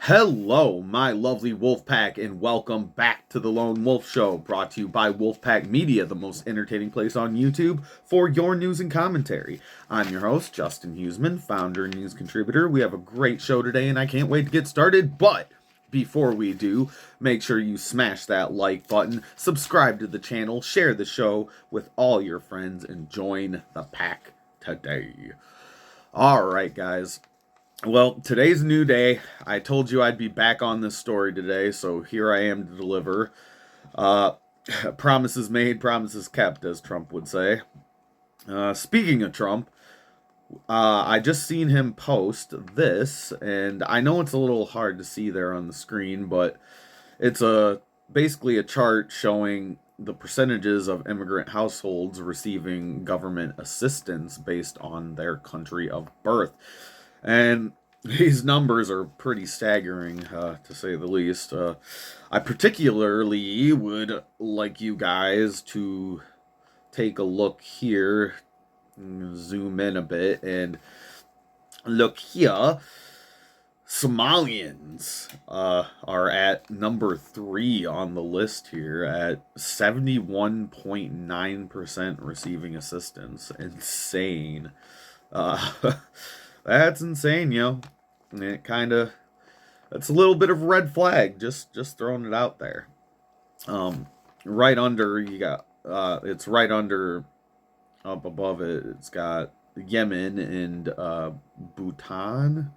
Hello, my lovely wolf pack, and welcome back to the Lone Wolf Show, brought to you by Wolfpack Media, the most entertaining place on YouTube for your news and commentary. I'm your host, Justin Huseman, founder and news contributor. We have a great show today, and I can't wait to get started, but before we do, make sure you smash that like button, subscribe to the channel, share the show with all your friends, and join the pack today. Alright, guys. Well, today's a new day. I told you I'd be back on this story today, so here I am to deliver. Uh, Promises made, promises kept, as Trump would say. Speaking of Trump, I just seen him post this, and I know it's a little hard to see there on the screen, but it's basically a chart showing the percentages of immigrant households receiving government assistance based on their country of birth. And these numbers are pretty staggering, to say the least. I particularly would like you guys to take a look here, zoom in a bit, and look here. Somalians are at number 3 on the list here at 71.9% receiving assistance. Insane. Uh, That's insane, yo. And that's a little bit of a red flag, just throwing it out there. Right under you got it's right under up above it. It's got Yemen and Bhutan,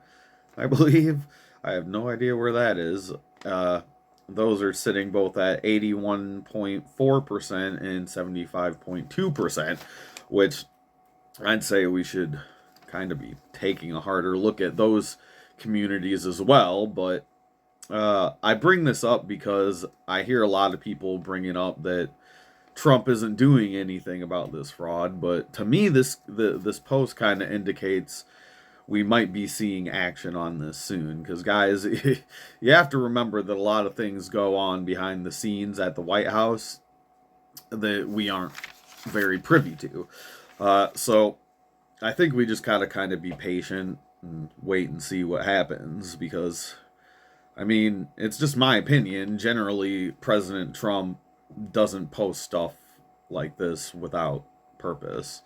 I believe. I have no idea where that is. Those are sitting both at 81.4% and 75.2%, which I'd say we should kind of be taking a harder look at those communities as well. But I bring this up because I hear a lot of people bringing up that Trump isn't doing anything about this fraud. But to me, this post kind of indicates we might be seeing action on this soon. Because guys, you have to remember that a lot of things go on behind the scenes at the White House that we aren't very privy to. So I think we just gotta kind of be patient and wait and see what happens, because, I mean, it's just my opinion. Generally, President Trump doesn't post stuff like this without purpose.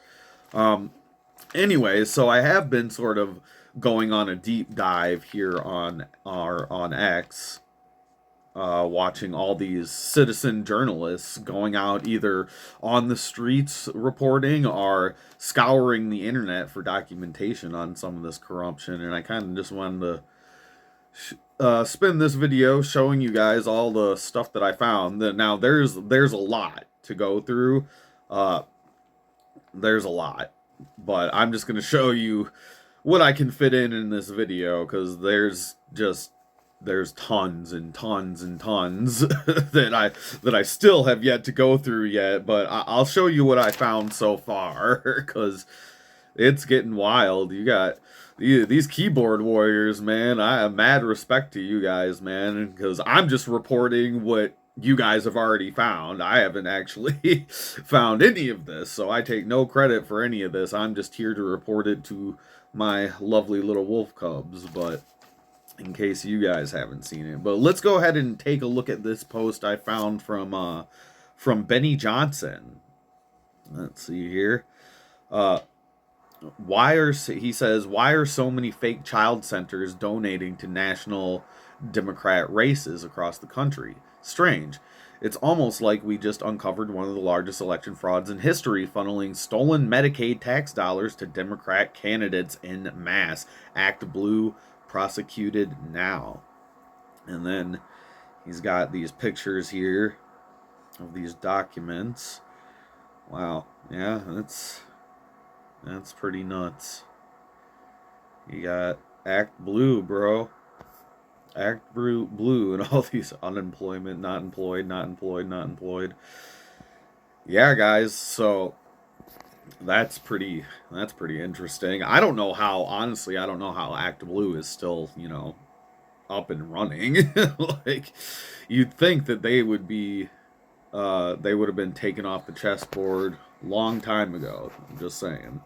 Anyway, so I have been sort of going on a deep dive here on X, watching all these citizen journalists going out either on the streets reporting or scouring the internet for documentation on some of this corruption. And I kind of just wanted to spend this video showing you guys all the stuff that I found. That now there's a lot to go through. There's a lot, but I'm just going to show you what I can fit in this video, because there's tons and tons and tons that I still have yet to go through yet, but I'll show you what I found so far, because it's getting wild. You got these keyboard warriors, man. I have mad respect to you guys, man, because I'm just reporting what you guys have already found. I haven't actually found any of this, so I take no credit for any of this. I'm just here to report it to my lovely little wolf cubs, but in case you guys haven't seen it. But let's go ahead and take a look at this post I found from Benny Johnson. Let's see here. He says, why are so many fake child centers donating to national Democrat races across the country? Strange. It's almost like we just uncovered one of the largest election frauds in history, funneling stolen Medicaid tax dollars to Democrat candidates en masse. Act Blue prosecuted now. And then he's got these pictures here of these documents. Wow. Yeah, that's pretty nuts. You got Act Blue, bro. Act Blue and all these unemployment, not employed, not employed, not employed. Yeah, guys, so that's pretty interesting. I don't know how, honestly, I don't know how Act Blue is still, up and running. Like, you'd think that they would have been taken off the chessboard long time ago. I'm just saying.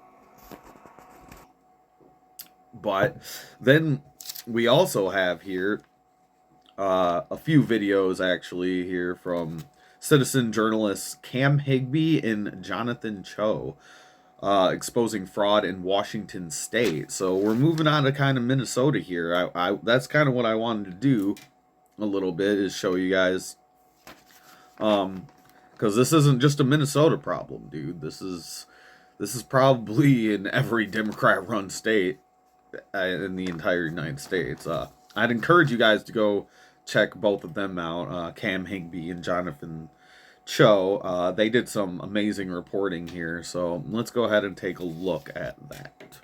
But then we also have here a few videos actually here from citizen journalists Cam Higby and Jonathan Cho, exposing fraud in Washington State. So we're moving on to kind of Minnesota here. I that's kind of what I wanted to do a little bit, is show you guys, because this isn't just a Minnesota problem, dude. This is probably in every Democrat-run state in the entire United States. I'd encourage you guys to go check both of them out, Cam Higby and Jonathan Cho. They did some amazing reporting here, so let's go ahead and take a look at that.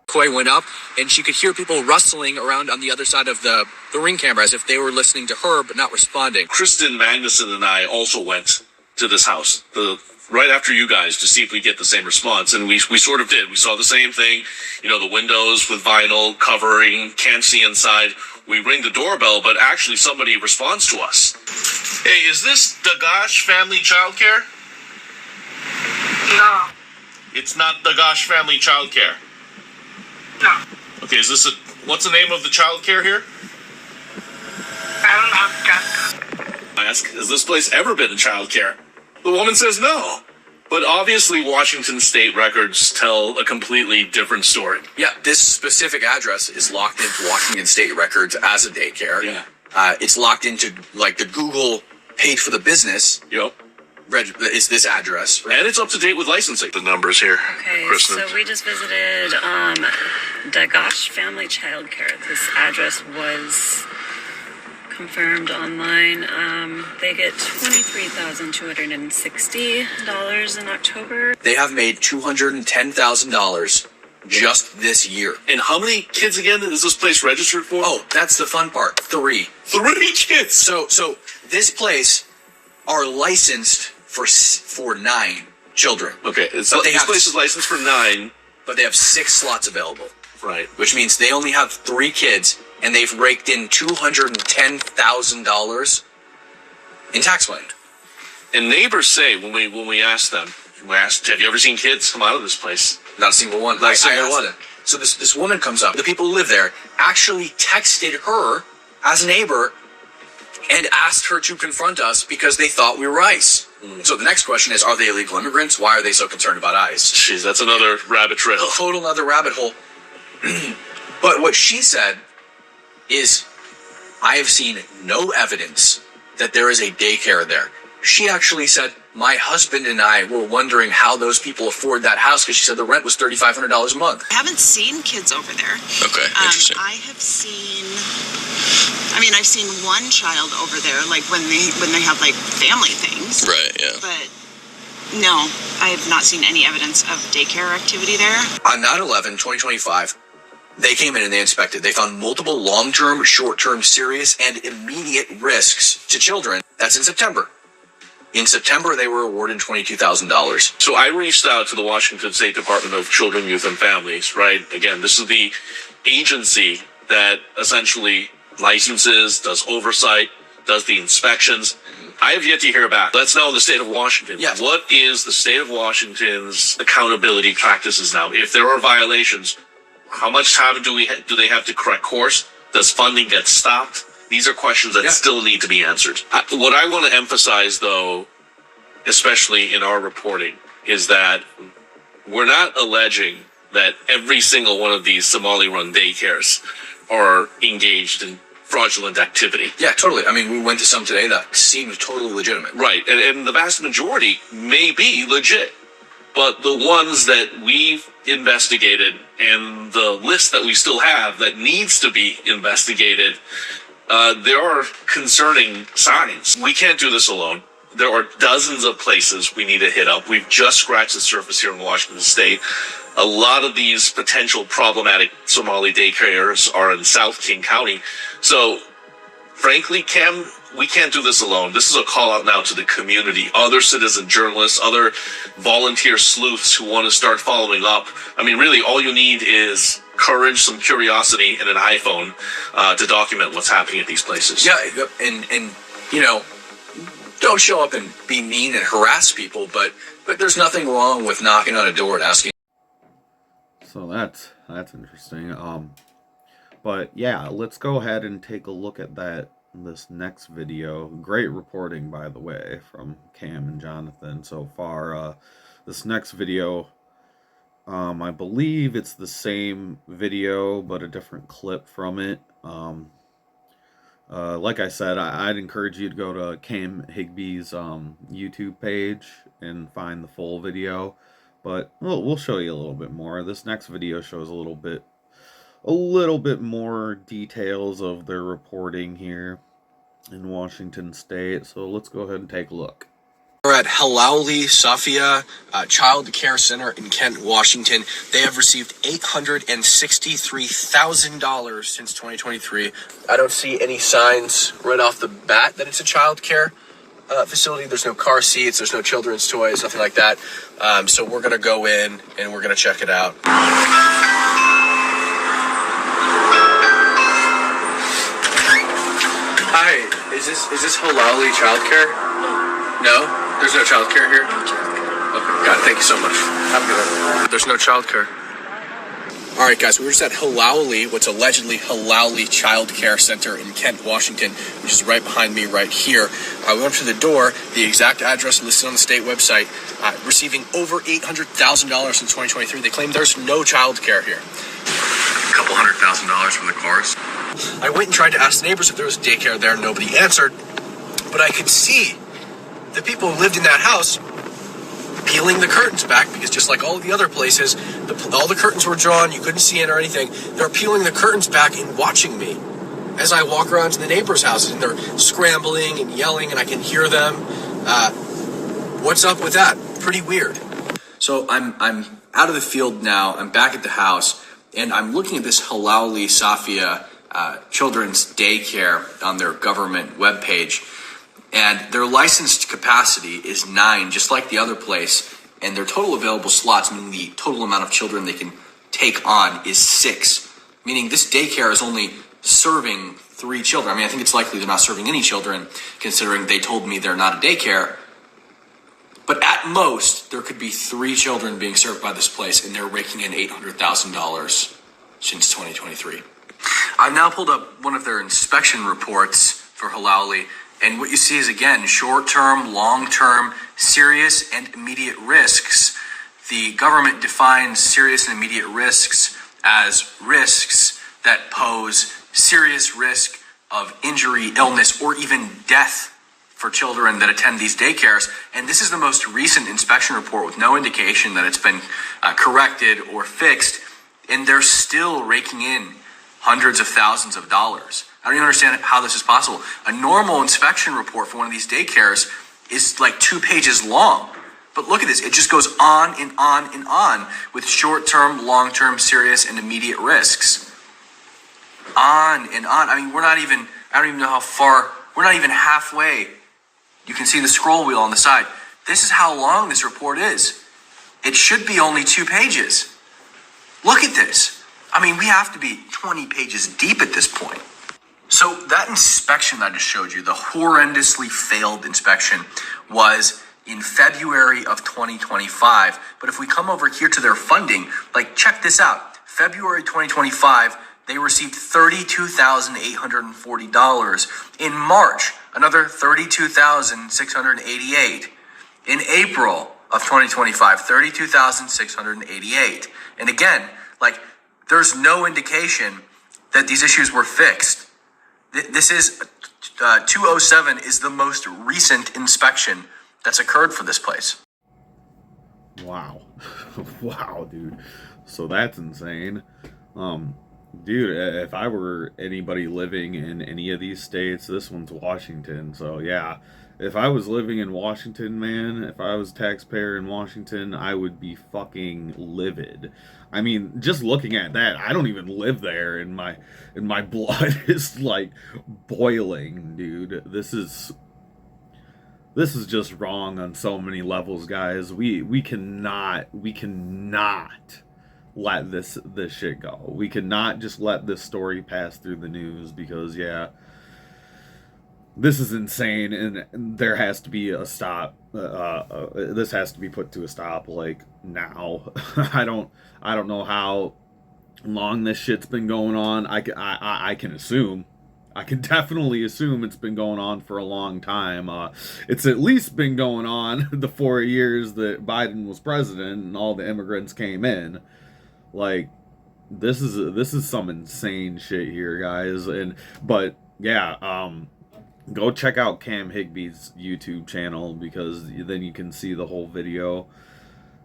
Koi went up, and she could hear people rustling around on the other side of the ring camera as if they were listening to her but not responding. Kristen Magnuson and I also went to this house right after you guys to see if we get the same response, and we sort of did. We saw the same thing, the windows with vinyl covering, can't see inside. We ring the doorbell, but actually somebody responds to us. Hey, is this Dagash Family Childcare? No. It's not Dagash Family Childcare. No. Okay, what's the name of the childcare here? I don't know how to I ask, has this place ever been a childcare? The woman says no. But obviously Washington State records tell a completely different story. Yeah, this specific address is locked into Washington State records as a daycare. Yeah. It's locked into, like, the Google page for the business. Yep. Is this address. And it's up to date with licensing. The numbers here. Okay, Kristen. so we just visited Dagash Family Childcare. This address was confirmed online. They get $23,260 in October. They have made $210,000 just this year. And how many kids again is this place registered for? Oh, that's the fun part. 3. 3 kids. So this place are licensed for 9 children. Okay, so this place is licensed for 9, but they have 6 slots available. Right. Which means they only have 3 kids, and they've raked in $210,000 in tax money. And neighbors say when we ask them, have you ever seen kids come out of this place? Not a single one. Not a single one. So this woman comes up. The people who live there actually texted her as a neighbor and asked her to confront us because they thought we were ICE. So the next question is, are they illegal immigrants? Why are they so concerned about ICE? Jeez, that's another rabbit trail. A total other rabbit hole. But what she said is, I have seen no evidence that there is a daycare there. She actually said, my husband and I were wondering how those people afford that house, because she said the rent was $3,500 a month. I haven't seen kids over there. Okay, interesting. I've seen one child over there, like when they have like family things. Right, yeah. But no, I have not seen any evidence of daycare activity there. On 9/11/2025, they came in and they inspected. They found multiple long-term, short-term, serious, and immediate risks to children. That's in September. In September, they were awarded $22,000. So I reached out to the Washington State Department of Children, Youth, and Families, right? Again, this is the agency that essentially licenses, does oversight, does the inspections. I have yet to hear back. That's now in the state of Washington. Yes. What is the state of Washington's accountability practices now? If there are violations, how much time do they have to correct course? Does funding get stopped? These are questions that still need to be answered. What I want to emphasize, though, especially in our reporting, is that we're not alleging that every single one of these Somali-run daycares are engaged in fraudulent activity. Yeah, totally. I mean, we went to some today that seemed totally legitimate. Right, and the vast majority may be legit. But the ones that we've investigated and the list that we still have that needs to be investigated, there are concerning signs. We can't do this alone. There are dozens of places we need to hit up. We've just scratched the surface here in Washington State. A lot of these potential problematic Somali daycares are in South King County. So, frankly, Cam, we can't do this alone. This is a call out now to the community, other citizen journalists, other volunteer sleuths who want to start following up. I mean, really, all you need is courage, some curiosity, and an iPhone to document what's happening at these places. Yeah, and don't show up and be mean and harass people, but there's nothing wrong with knocking on a door and asking. So that's interesting. But yeah, let's go ahead and take a look at that this next video. Great reporting, by the way, from Cam and Jonathan so far. This next video, I believe it's the same video, but a different clip from it. Like I said, I'd encourage you to go to Cam Higby's YouTube page and find the full video. But we'll show you a little bit more. This next video shows a little bit more details of their reporting here in Washington State. So let's go ahead and take a look. We're at Halauli Safia Child Care Center in Kent, Washington. They have received $863,000 since 2023. I don't see any signs right off the bat that it's a child care facility. There's no car seats, there's no children's toys, nothing like that. So we're going to go in and we're going to check it out. Hi, is this Halauli Child Care? No? There's no child care here? Okay, got it. Thank you so much. Have a good one. There's no child care. All right, guys, we were just at Halauli, what's allegedly Halauli Child Care Center in Kent, Washington, which is right behind me right here. We went up to the door, the exact address listed on the state website, receiving over $800,000 in 2023. They claim there's no child care here. A couple $100,000 from the cars. I went and tried to ask the neighbors if there was daycare there. Nobody answered, but I could see the people who lived in that house peeling the curtains back, because just like all of the other places, all the curtains were drawn, you couldn't see in or anything. They're peeling the curtains back and watching me as I walk around to the neighbors' houses, and they're scrambling and yelling, and I can hear them. What's up with that? Pretty weird. So I'm out of the field now. I'm back at the house, and I'm looking at this Halauli Safia children's daycare on their government webpage. And their licensed capacity is 9, just like the other place. And their total available slots, meaning the total amount of children they can take on, is 6. Meaning this daycare is only serving 3 children. I mean, I think it's likely they're not serving any children, considering they told me they're not a daycare. But at most, there could be 3 children being served by this place, and they're raking in $800,000 since 2023. I've now pulled up one of their inspection reports for Halauli. And what you see is, again, short-term, long-term, serious and immediate risks. The government defines serious and immediate risks as risks that pose serious risk of injury, illness, or even death for children that attend these daycares. And this is the most recent inspection report with no indication that it's been corrected or fixed. And they're still raking in hundreds of thousands of dollars. I don't even understand how this is possible. A normal inspection report for one of these daycares is like 2 pages long. But look at this. It just goes on and on and on with short-term, long-term, serious, and immediate risks. On and on. I mean, I don't even know how far, we're not even halfway. You can see the scroll wheel on the side. This is how long this report is. It should be only 2 pages. Look at this. I mean, we have to be 20 pages deep at this point. So that inspection that I just showed you, the horrendously failed inspection, was in February of 2025. But if we come over here to their funding, like, check this out. February 2025, they received $32,840. In March, another $32,688. In April of 2025, $32,688. And again, like, there's no indication that these issues were fixed. This is 207 is the most recent inspection that's occurred for this place. Wow. Wow, dude. So that's insane. Dude, if I were anybody living in any of these states, this one's Washington. So yeah, if I was living in Washington, man, if I was a taxpayer in Washington, I would be fucking livid. I mean, just looking at that, I don't even live there, and my blood is like boiling, dude. This is just wrong on so many levels, guys. We cannot let this shit go. We cannot just let this story pass through the news, because yeah, this is insane, and there has to be a stop. This has to be put to a stop, like, now. I don't know how long this shit's been going on. I can assume I can definitely assume it's been going on for a long time. It's at least been going on the 4 years that Biden was president and all the immigrants came in. Like, this is some insane shit here, guys. But yeah, go check out Cam Higby's YouTube channel, because then you can see the whole video.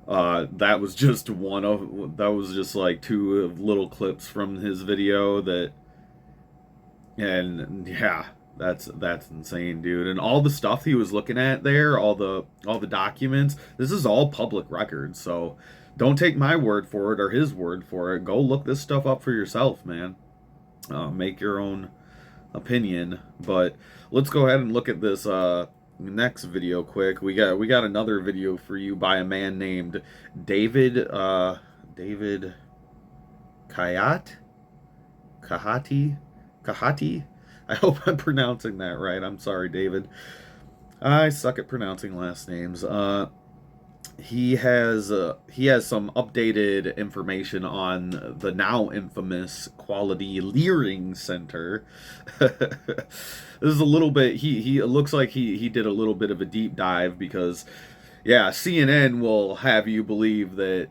That was just like two little clips from his video and yeah, that's insane, dude. And all the stuff he was looking at there, all the documents, this is all public record. So don't take my word for it or his word for it. Go look this stuff up for yourself, man. Make your own opinion. But let's go ahead and look at this next video quick. We got another video for you by a man named David Kahati. I hope I'm pronouncing that right. I'm sorry, David. I suck at pronouncing last names. He has some updated information on the now infamous Quality Leering Center. This is a little bit. He it looks like he did a little bit of a deep dive, because yeah, CNN will have you believe that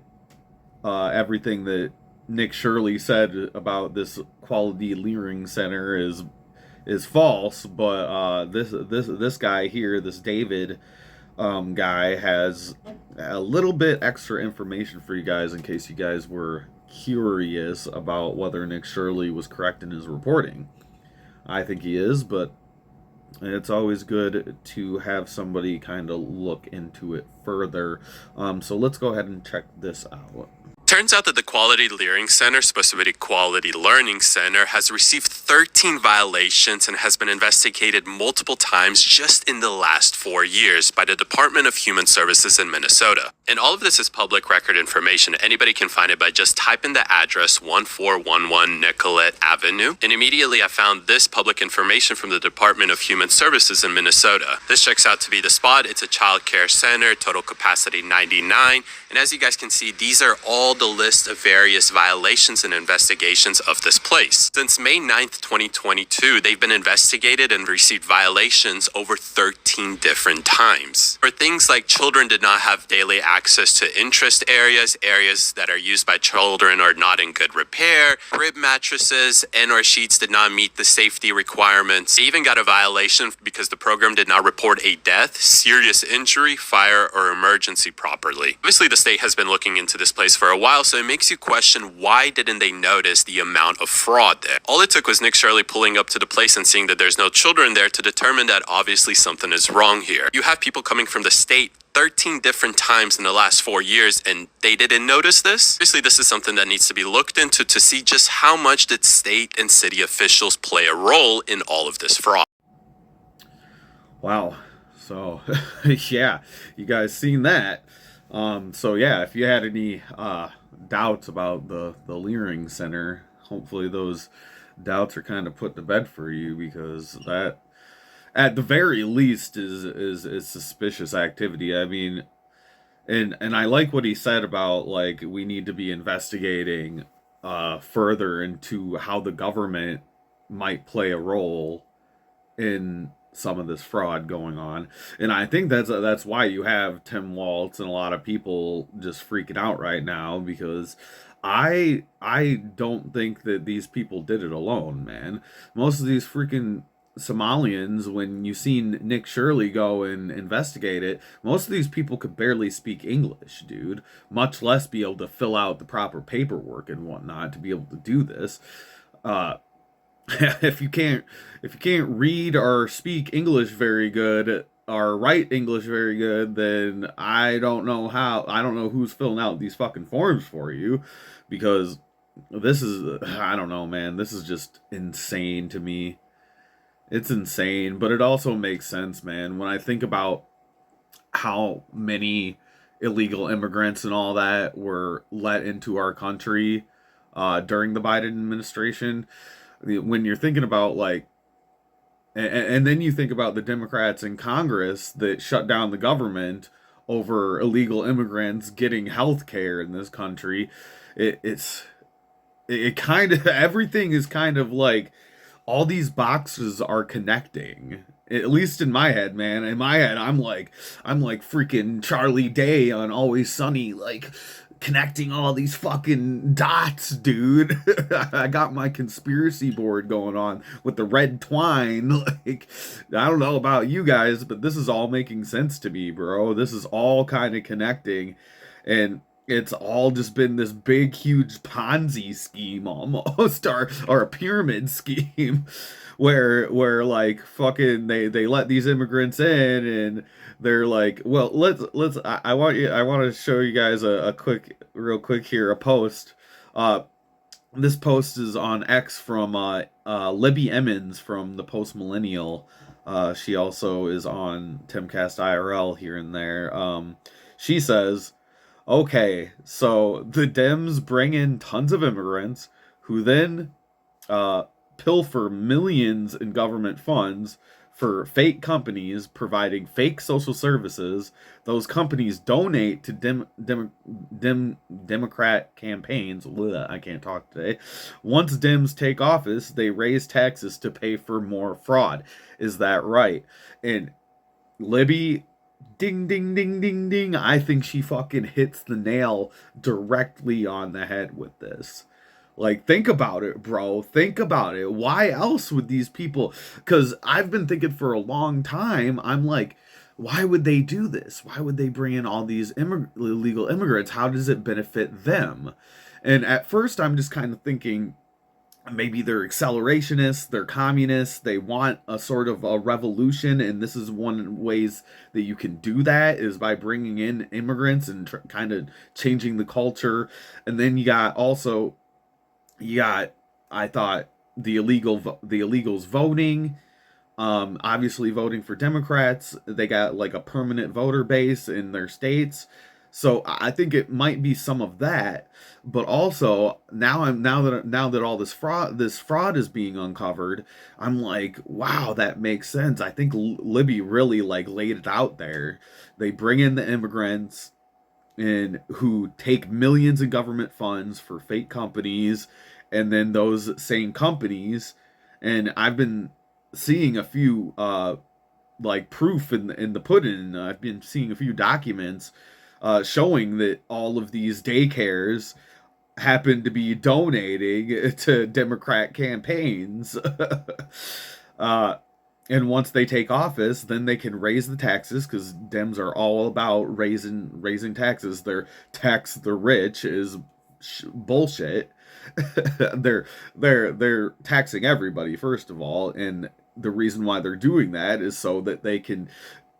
everything that Nick Shirley said about this Quality Leering Center is false, but this guy here, this David guy, has a little bit extra information for you guys in case you guys were curious about whether Nick Shirley was correct in his reporting. I think he is, but it's always good to have somebody kind of look into it further. So let's go ahead and check this out. Turns out that the Quality Learning Center, supposed to be the Quality Learning Center, has received 13 violations and has been investigated multiple times just in the last 4 years by the Department of Human Services in Minnesota. And all of this is public record information. Anybody can find it by just typing the address 1411 Nicollet Avenue. And immediately I found this public information from the Department of Human Services in Minnesota. This checks out to be the spot. It's a child care center, total capacity 99. And as you guys can see, these are all the list of various violations and investigations of this place. Since May 9th, 2022, they've been investigated and received violations over 13 different times. For things like children did not have daily access to interest areas, areas that are used by children are not in good repair, crib mattresses and/or sheets did not meet the safety requirements. They even got a violation because the program did not report a death, serious injury, fire, or emergency properly. Obviously, the state has been looking into this place for a while, so it makes you question, why didn't they notice the amount of fraud there? All it took was Nick Shirley pulling up to the place and seeing that there's no children there to determine that obviously something is wrong here. You have people coming from the state 13 different times in the last 4 years and they didn't notice this? Obviously, this is something that needs to be looked into to see just how much did state and city officials play a role in all of this fraud. Wow. So, yeah, you guys seen that. So yeah, if you had any doubts about the Leering Center, hopefully those doubts are kind of put to bed for you, because that, at the very least, is suspicious activity. I mean, and I like what he said about, like, we need to be investigating further into how the government might play a role in some of this fraud going on. And I think that's why you have Tim Waltz and a lot of people just freaking out right now, because I don't think that these people did it alone, man. Most of these freaking Somalians, when you seen Nick Shirley go and investigate it, most of these people could barely speak English, dude, much less be able to fill out the proper paperwork and whatnot to be able to do this. If you can't read or speak English very good or write English very good, then I don't know who's filling out these fucking forms for you, because this is, I don't know, man, this is just insane to me. It's insane, but it also makes sense, man, when I think about how many illegal immigrants and all that were let into our country during the Biden administration. When you're thinking about, like, and then you think about the Democrats in Congress that shut down the government over illegal immigrants getting health care in this country, it kind of, everything is kind of like all these boxes are connecting. At least in my head, man. In my head, I'm like freaking Charlie Day on Always Sunny, like connecting all these fucking dots, dude. I got my conspiracy board going on with the red twine. Like, I don't know about you guys, but this is all making sense to me, bro. This is all kind of connecting, and it's all just been this big, huge Ponzi scheme almost, or a pyramid scheme, where like fucking they let these immigrants in, and they're like, well, I want to show you guys a quick, real quick here, a post. This post is on X from Libby Emmons from the Post Millennial. She also is on Timcast IRL here and there. She says, okay, so the Dems bring in tons of immigrants who then pilfer millions in government funds for fake companies providing fake social services. Those companies donate to Democrat campaigns. Ugh, I can't talk today. Once Dems take office, they raise taxes to pay for more fraud. Is that right? And Libby, ding, ding, ding, ding, ding. I think she fucking hits the nail directly on the head with this. Like, think about it, bro. Think about it. Why else would these people? Because I've been thinking for a long time, I'm like, why would they do this? Why would they bring in all these illegal immigrants? How does it benefit them? And at first, I'm just kind of thinking, maybe they're accelerationists, they're communists, they want a sort of a revolution, and this is one of the ways that you can do that is by bringing in immigrants and kind of changing the culture. And then you got, I thought, the illegals voting, obviously voting for Democrats. They got like a permanent voter base in their states. So I think it might be some of that, but also now that all this fraud is being uncovered, I'm like, wow, that makes sense. I think Libby really like laid it out there. They bring in the immigrants and who take millions in government funds for fake companies, and then those same companies, and I've been seeing a few like proof in the pudding. I've been seeing a few documents showing that all of these daycares happen to be donating to Democrat campaigns. And once they take office, then they can raise the taxes, because Dems are all about raising taxes. Their tax the rich is bullshit. they're taxing everybody, first of all, and the reason why they're doing that is so that they can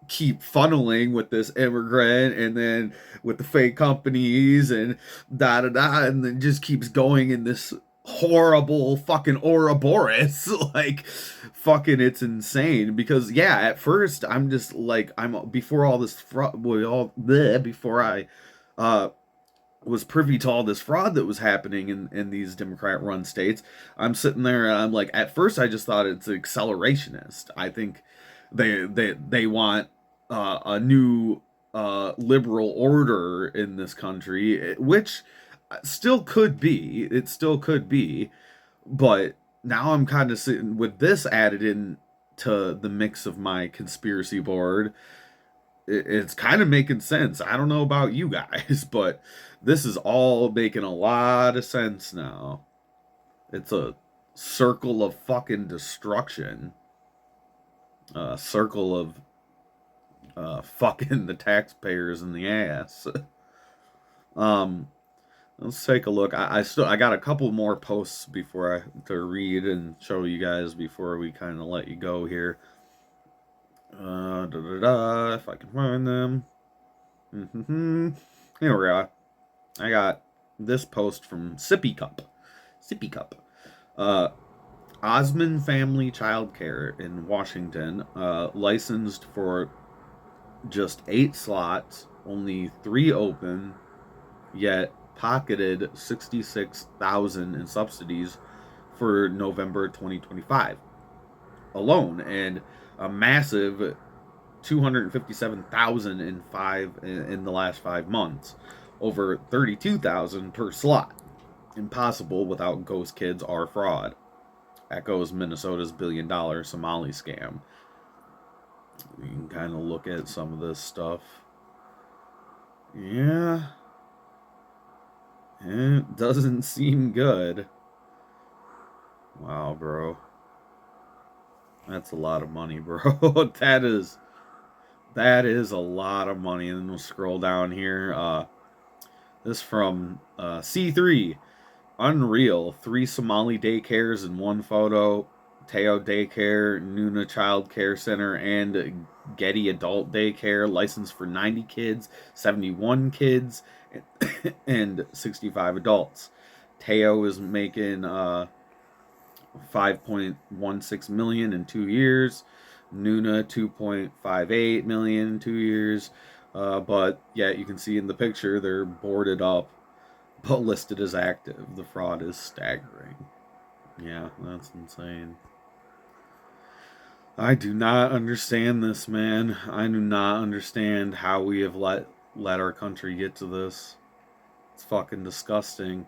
keep funneling with this immigrant, and then with the fake companies, and and then just keeps going in this horrible fucking Ouroboros. Like, fucking, it's insane. Because yeah, at first I'm just like, before all this fraud, before I was privy to all this fraud that was happening in these Democrat run states, I'm sitting there and I'm like, at first I just thought it's accelerationist. I think they want a new liberal order in this country, which still could be. It still could be, but now I'm kind of sitting with this added in to the mix of my conspiracy board. It's kind of making sense. I don't know about you guys, but this is all making a lot of sense now. It's a circle of fucking destruction. A circle of fucking the taxpayers in the ass. Let's take a look. I got a couple more posts to read and show you guys before we kind of let you go here. If I can find them. Here we go. I got this post from Sippy Cup. Osmond Family Childcare in Washington, licensed for just 8 slots, only 3 open, yet pocketed $66,000 in subsidies for November 2025 alone, and a massive $257,000 in the last 5 months, over $32,000 per slot. Impossible without ghost kids or fraud. echoes Minnesota's billion-dollar Somali scam. You can kind of look at some of this stuff. Yeah. It doesn't seem good. Wow, bro. That's a lot of money, bro. that is a lot of money. And then we'll scroll down here. This from C3. Unreal. 3 Somali daycares in one photo. Teo Daycare, Nuna Child Care Center, and Getty Adult Daycare, licensed for 90 kids, 71 kids, and 65 adults. Teo is making 5.16 million in 2 years. Nuna 2.58 million in 2 years. But yeah, you can see in the picture they're boarded up, but listed as active. The fraud is staggering. Yeah, that's insane. I do not understand this, man. I do not understand how we have let our country get to this. It's fucking disgusting.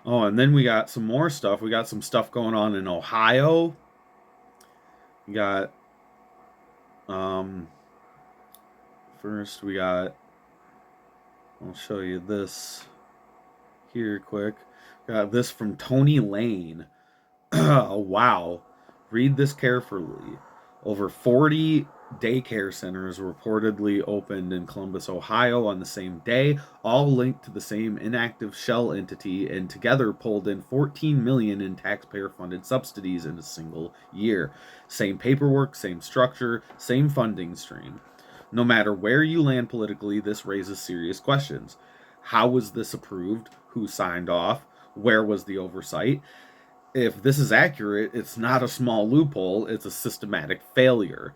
Oh, and then we got some more stuff. We got some stuff going on in Ohio. We got first we got, I'll show you this here quick. Got this from Tony Lane. Oh, wow. Read this carefully. Over 40 daycare centers reportedly opened in Columbus, Ohio on the same day, all linked to the same inactive shell entity, and together pulled in $14 million in taxpayer-funded subsidies in a single year. Same paperwork, same structure, same funding stream. No matter where you land politically, this raises serious questions. How was this approved? Who signed off? Where was the oversight? If this is accurate, it's not a small loophole, it's a systematic failure.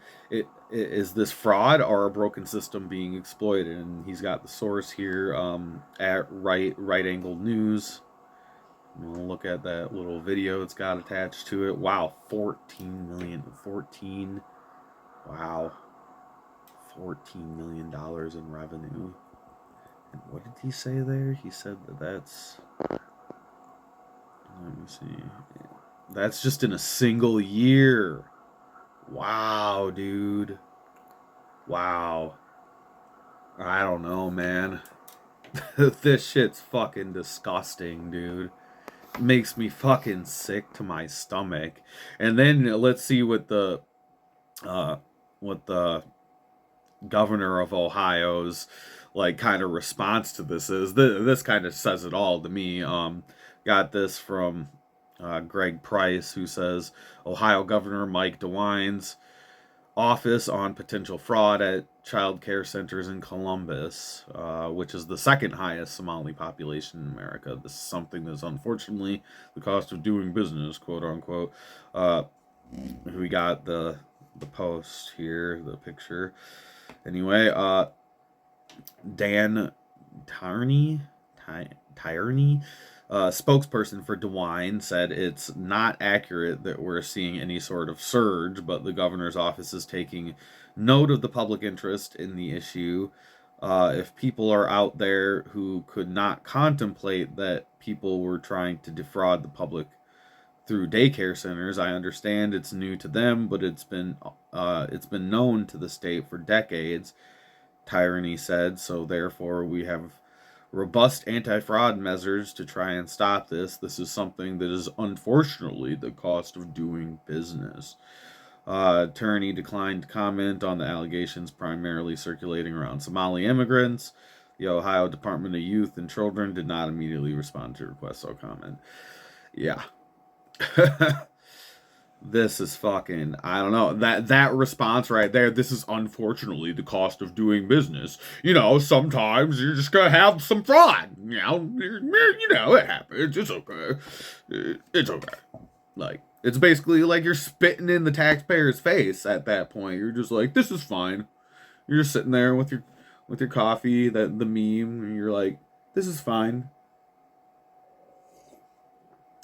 Is this fraud or a broken system being exploited? And he's got the source here at Right Angle News. We'll look at that little video it's got attached to it. Wow, 14 million. Wow. $14 million in revenue. And what did he say there? He said that's... Let me see. That's just in a single year. Wow, dude. Wow. I don't know, man. This shit's fucking disgusting, dude. It makes me fucking sick to my stomach. And then let's see what the governor of Ohio's like kind of response to this is. This kind of says it all to me. Got this from Greg Price, who says Ohio Governor Mike DeWine's office on potential fraud at child care centers in Columbus, which is the second highest Somali population in America. This is something that's unfortunately the cost of doing business, quote unquote. We got the post here, the picture. Anyway, Dan Tierney, spokesperson for DeWine, said it's not accurate that we're seeing any sort of surge, but the governor's office is taking note of the public interest in the issue. If people are out there who could not contemplate that people were trying to defraud the public through daycare centers, I understand it's new to them, but it's been known to the state for decades, Tyranny said. So therefore, we have robust anti-fraud measures to try and stop this. This is something that is unfortunately the cost of doing business. Attorney declined to comment on the allegations primarily circulating around Somali immigrants. The Ohio Department of Youth and Children did not immediately respond to requests or comment. Yeah. This is fucking, I don't know, that response right there. This is unfortunately the cost of doing business. You know, sometimes you're just gonna have some fraud. You know, it happens. It's okay. It's okay. Like, it's basically like you're spitting in the taxpayer's face at that point. You're just like, this is fine. You're just sitting there with your coffee, the meme, and you're like, this is fine.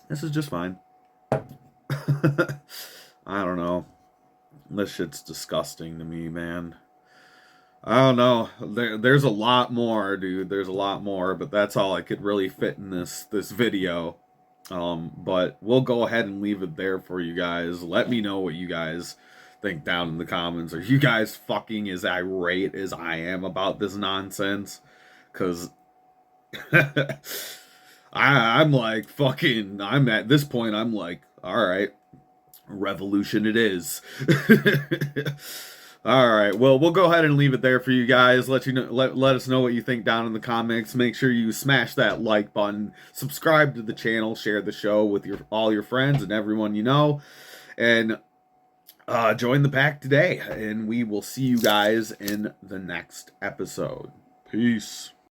This is just fine. I don't know. This shit's disgusting to me, man. I don't know. There's a lot more, dude. There's a lot more, but that's all I could really fit in this video. But we'll go ahead and leave it there for you guys. Let me know what you guys think down in the comments. Are you guys fucking as irate as I am about this nonsense? Because I'm like, fucking, I'm at this point, I'm like, all right, revolution it is. All right, well, we'll go ahead and leave it there for you guys. Let you know, let us know what you think down in the comments. Make sure you smash that like button, subscribe to the channel, share the show with all your friends and everyone you know, and join the pack today. And we will see you guys in the next episode. Peace.